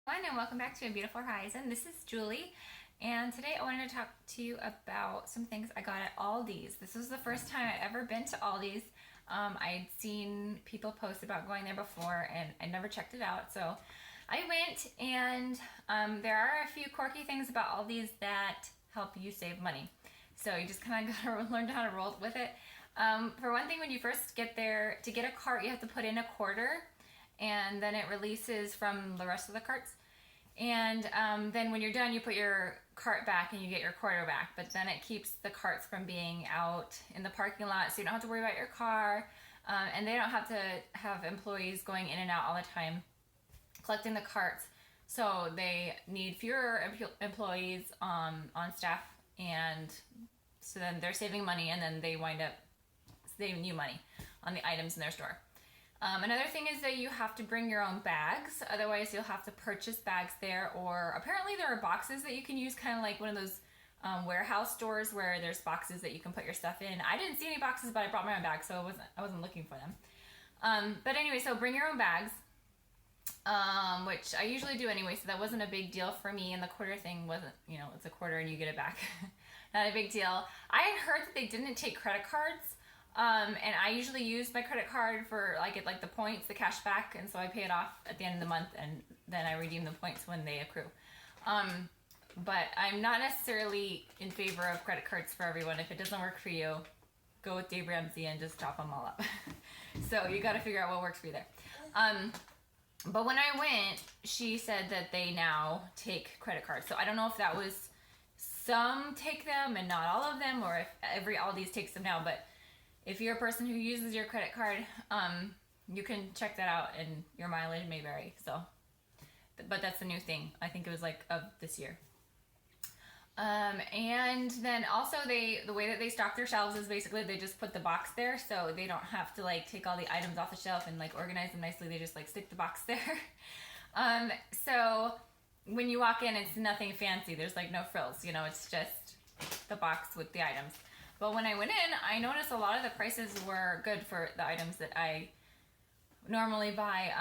And welcome back to A Beautiful Horizon. This is Julie, and today I wanted to talk to you about some things I got at Aldi's. This was the first time I'd ever been to Aldi's. I'd seen people post about going there before, and I never checked it out. So I went, and there are a few quirky things about Aldi's that help you save money. So you just kind of got to learn how to roll with it. For one thing, when you first get there, to get a cart, you have to put in a quarter, and then it releases from the rest of the carts. And then when you're done, you put your cart back and you get your quarter back. But then it keeps the carts from being out in the parking lot, so you don't have to worry about your car. And they don't have to have employees going in and out all the time collecting the carts. So they need fewer employees on staff, and so then they're saving money, and then they wind up saving you money on the items in their store. Another thing is that you have to bring your own bags, otherwise you'll have to purchase bags there, or apparently there are boxes that you can use, kind of like one of those warehouse stores where there's boxes that you can put your stuff in. I didn't see any boxes, but I brought my own bag, so I wasn't looking for them. But anyway, so bring your own bags, which I usually do anyway, so that wasn't a big deal for me, and the quarter thing wasn't, it's a quarter and you get it back. Not a big deal. I had heard that they didn't take credit cards. And I usually use my credit card for get the points, the cash back, and so I pay it off at the end of the month, and then I redeem the points when they accrue. But I'm not necessarily in favor of credit cards for everyone. If it doesn't work for you, go with Dave Ramsey and just chop them all up. So you got to figure out what works for you there. But when I went, she said that they now take credit cards. So I don't know if that was some take them and not all of them, or if every Aldi's takes them now, but if you're a person who uses your credit card, you can check that out, and your mileage may vary. So, but that's the new thing. I think it was of this year. And then also the way that they stock their shelves is basically they just put the box there, so they don't have to take all the items off the shelf and organize them nicely. They just stick the box there. So when you walk in, it's nothing fancy. There's no frills. It's just the box with the items. But when I went in, I noticed a lot of the prices were good for the items that I normally buy.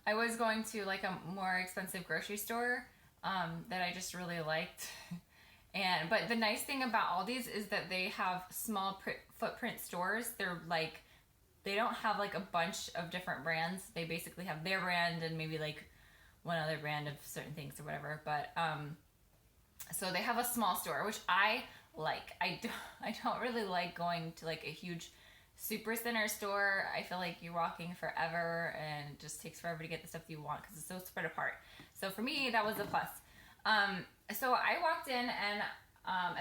I was going to a more expensive grocery store that I just really liked. But the nice thing about Aldi's is that they have small footprint stores. They're they don't have a bunch of different brands. They basically have their brand and maybe one other brand of certain things or whatever. But so they have a small store, which I I don't really like going to a huge super center store. I feel like you're walking forever and it just takes forever to get the stuff you want because it's so spread apart. So for me, that was a plus. So I walked in, and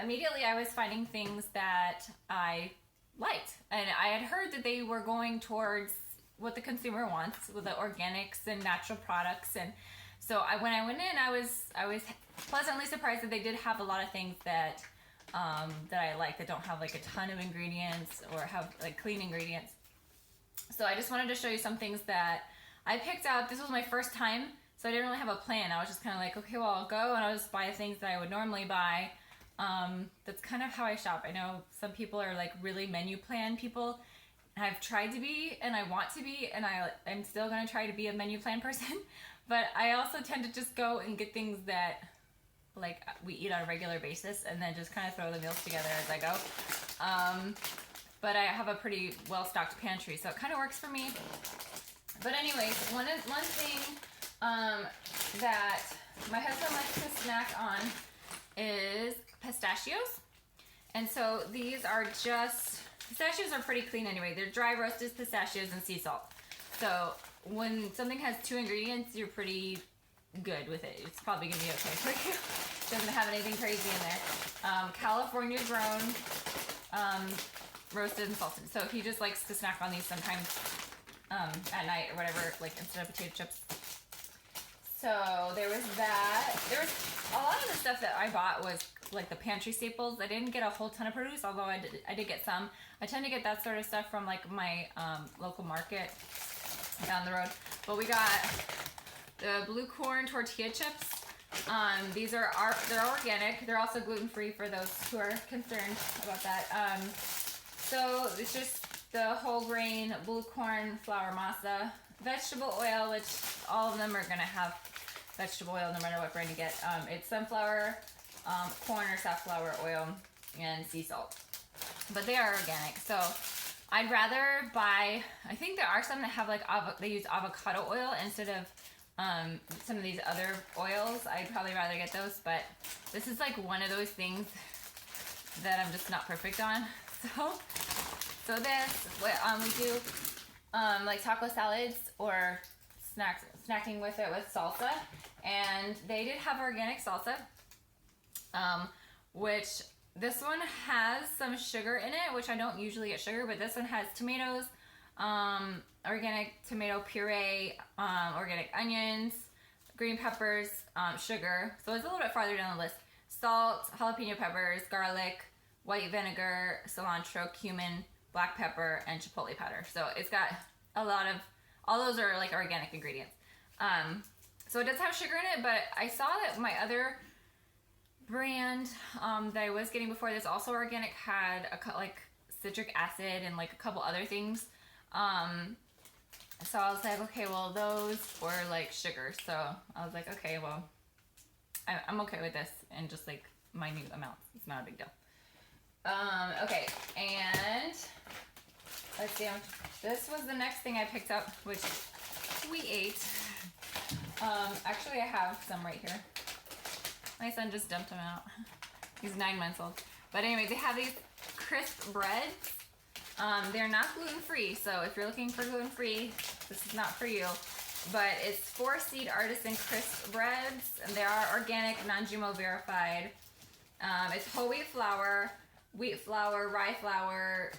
immediately I was finding things that I liked, and I had heard that they were going towards what the consumer wants with the organics and natural products. And so when I went in, I was pleasantly surprised that they did have a lot of things that I like, that don't have a ton of ingredients or have clean ingredients. So I just wanted to show you some things that I picked out. This was my first time, so I didn't really have a plan. I was just kind of okay, well, I'll go and I'll just buy things that I would normally buy. That's kind of how I shop. I know some people are really menu plan people. I've tried to be, and I want to be, and I'm still going to try to be a menu plan person. But I also tend to just go and get things that we eat on a regular basis, and then just kind of throw the meals together as I go. But I have a pretty well-stocked pantry, so it kind of works for me. But anyways, one thing that my husband likes to snack on is pistachios. And so these are pistachios are pretty clean anyway. They're dry roasted pistachios and sea salt. So when something has 2 ingredients, you're pretty good with it. It's probably gonna be okay for you. Doesn't have anything crazy in there. California grown, roasted and salted. So he just likes to snack on these sometimes at night or whatever, instead of potato chips. So there was that. There was a lot of the stuff that I bought was the pantry staples. I didn't get a whole ton of produce, although I did get some. I tend to get that sort of stuff from my local market down the road. But we got the blue corn tortilla chips. They're organic. They're also gluten-free for those who are concerned about that. So it's just the whole grain blue corn flour masa, vegetable oil, which all of them are going to have vegetable oil no matter what brand you get. It's sunflower, corn or safflower oil, and sea salt. But they are organic, so I'd rather buy, I think there are some that have like, they use avocado oil instead of some of these other oils. I'd probably rather get those, but this is like one of those things that I'm just not perfect on. So this, we do like taco salads or snacking with it with salsa, and they did have organic salsa, which this one has some sugar in it, which I don't usually get sugar, but this one has tomatoes, organic tomato puree, organic onions, green peppers, sugar. So it's a little bit farther down the list. Salt, jalapeno peppers, garlic, white vinegar, cilantro, cumin, black pepper, and chipotle powder. So it's got a lot of, all those are like organic ingredients. So it does have sugar in it, but I saw that my other brand that I was getting before this, also organic, had like citric acid and like a couple other things. So I was like, okay, well those were like sugar. So I was like, okay, well I'm okay with this and just like minute amounts. It's not a big deal. Okay, and let's see. This was the next thing I picked up, which we ate. Actually, I have some right here. My son just dumped them out. He's 9 months old. But anyways, they have these crisp breads. They're not gluten-free, so if you're looking for gluten-free, this is not for you. But it's 4-seed artisan crisp breads, and they are organic, non-GMO verified. It's whole wheat flour, rye flour,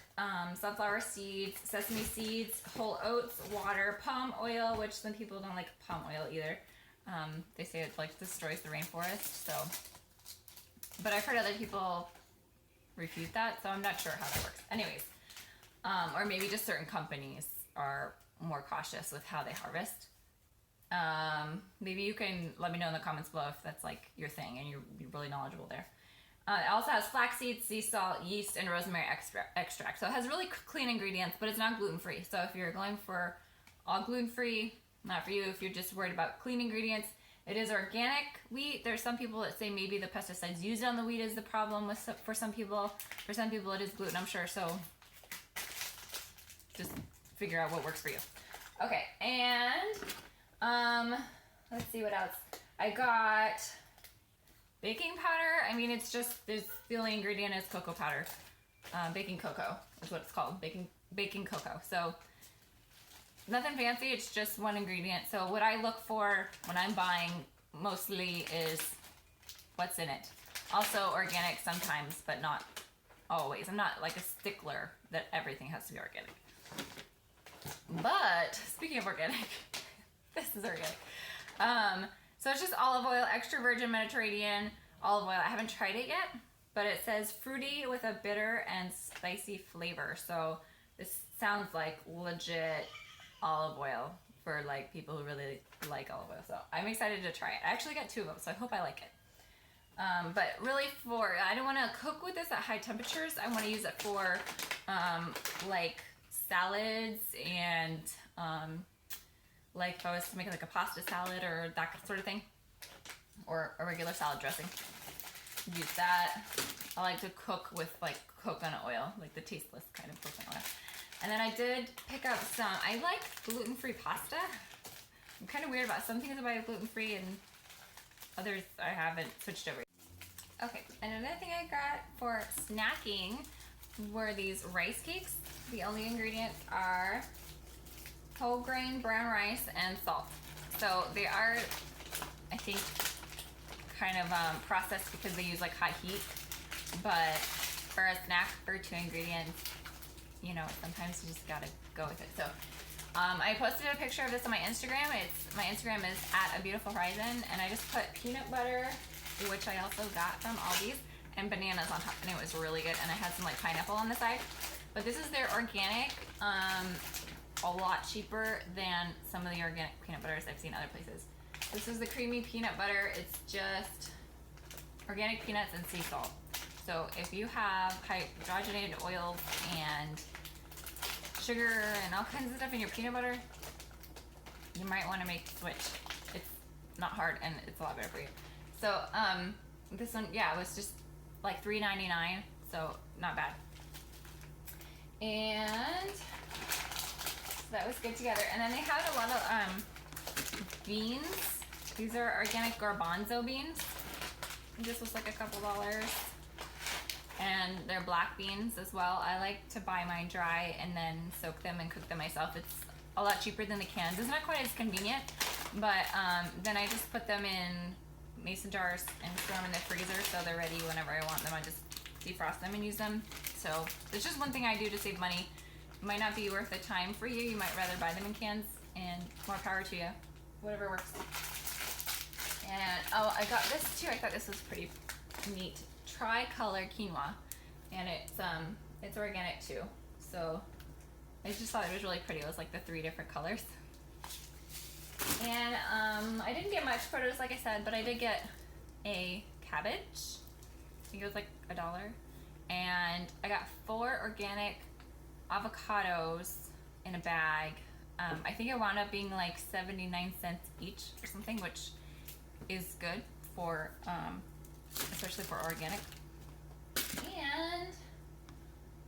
sunflower seeds, sesame seeds, whole oats, water, palm oil, which some people don't like palm oil either. They say it like destroys the rainforest, so. But I've heard other people refute that, so I'm not sure how that works. Anyways, or maybe just certain companies are more cautious with how they harvest. Maybe you can let me know in the comments below if that's like your thing and you're really knowledgeable there. It also has flaxseed, sea salt, yeast, and rosemary extract. So it has really clean ingredients, but it's not gluten-free. So if you're going for all gluten-free, not for you. If you're just worried about clean ingredients, it is organic wheat. There's some people that say maybe the pesticides used on the wheat is the problem for some people. For some people it is gluten, I'm sure. So just figure out what works for you. Okay, and let's see what else. I got baking powder. I mean, it's just, the only ingredient is cocoa powder. Baking cocoa is what it's called, baking cocoa. So nothing fancy, it's just one ingredient. So what I look for when I'm buying mostly is what's in it. Also organic sometimes, but not always. I'm not like a stickler that everything has to be organic. But speaking of organic, this is organic. So it's just olive oil, extra virgin Mediterranean olive oil. I haven't tried it yet, but it says fruity with a bitter and spicy flavor. So this sounds like legit olive oil for like people who really like olive oil. So I'm excited to try it. I actually got 2 of them, so I hope I like it. But really I don't want to cook with this at high temperatures. I want to use it for like salads and like if I was to make like a pasta salad or that sort of thing, or a regular salad dressing, use that. I like to cook with like coconut oil, like the tasteless kind of coconut oil. And then I did pick up some, I like gluten-free pasta. I'm kind of weird about some things about gluten-free and others I haven't switched over. Okay, and another thing I got for snacking were these rice cakes. The only ingredients are whole grain brown rice and salt. So they are, I think, kind of processed because they use like hot heat. But for a snack for 2 ingredients, you know, sometimes you just gotta go with it. So I posted a picture of this on my Instagram. My Instagram is @abeautifulhorizon, and I just put peanut butter, which I also got from Aldi's, and bananas on top, and it was really good. And I had some like pineapple on the side. But this is their organic, a lot cheaper than some of the organic peanut butters I've seen other places. This is the creamy peanut butter. It's just organic peanuts and sea salt. So if you have hydrogenated oils and sugar and all kinds of stuff in your peanut butter, you might want to make the switch. not hard, and it's a lot better for you. So this one, yeah, it was just like $3.99, so not bad. And so that was good together. And then they had a lot of beans. These are organic garbanzo beans. This was like a couple dollars. And they're black beans as well. I like to buy mine dry and then soak them and cook them myself. It's a lot cheaper than the cans. It's not quite as convenient, but then I just put them in mason jars and throw them in the freezer so they're ready whenever I want them. I just defrost them and use them. So it's just one thing I do to save money. It might not be worth the time for you. You might rather buy them in cans, and more power to you. Whatever works. And oh, I got this too. I thought this was pretty neat. Tri-color quinoa, and it's organic too. So I just thought it was really pretty. It was like the 3 different colors. And I didn't get much produce, like I said, but I did get a cabbage. I think it was like $1. And I got 4 organic avocados in a bag. I think it wound up being like 79 cents each or something, which is good for, especially for organic. And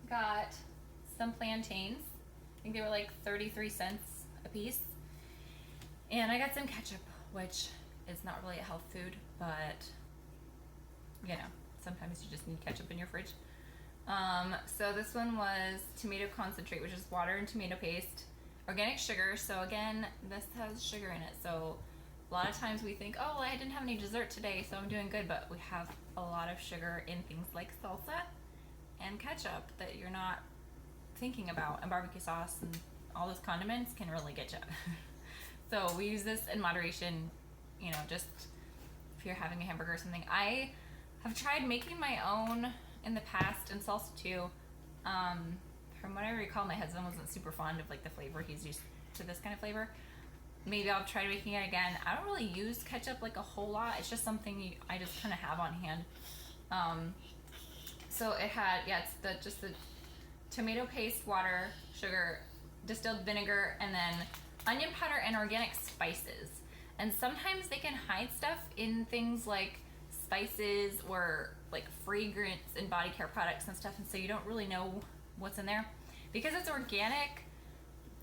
got some plantains. I think they were like 33 cents a piece. And I got some ketchup, which is not really a health food, but you know, sometimes you just need ketchup in your fridge. So this one was tomato concentrate, which is water and tomato paste, organic sugar. So again, this has sugar in it. So a lot of times we think, oh, well, I didn't have any dessert today, so I'm doing good. But we have a lot of sugar in things like salsa and ketchup that you're not thinking about. And barbecue sauce and all those condiments can really get you. So we use this in moderation, you know, just if you're having a hamburger or something. I have tried making my own in the past, and salsa too. From what I recall, my husband wasn't super fond of like the flavor. He's used to this kind of flavor. Maybe I'll try making it again. I don't really use ketchup like a whole lot. It's just something I just kind of have on hand. So it had, yeah, it's just the tomato paste, water, sugar, distilled vinegar, and then onion powder and organic spices. And sometimes they can hide stuff in things like spices or like fragrance and body care products and stuff, and so you don't really know what's in there. Because it's organic,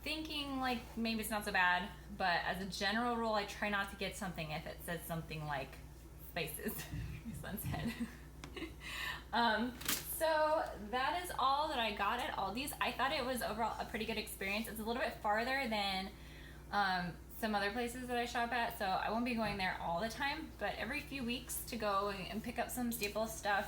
thinking like maybe it's not so bad, but as a general rule, I try not to get something if it says something like spices. My son's head. So that is all that I got at Aldi's. I thought it was overall a pretty good experience. It's a little bit farther than some other places that I shop at, so I won't be going there all the time, but every few weeks to go and pick up some staple stuff.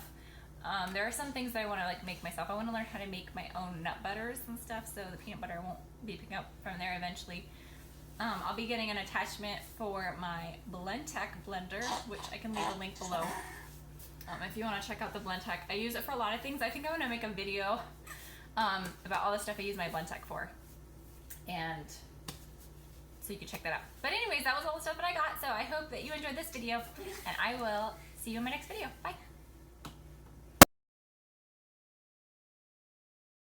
There are some things that I want to like make myself. I want to learn how to make my own nut butters and stuff, so the peanut butter won't be picking up from there eventually. I'll be getting an attachment for my Blendtec blender, which I can leave a link below. If you want to check out the Blendtec, I use it for a lot of things. I think I want to make a video about all the stuff I use my Blendtec for, and so you can check that out. But anyways, that was all the stuff that I got, so I hope that you enjoyed this video, and I will see you in my next video. Bye!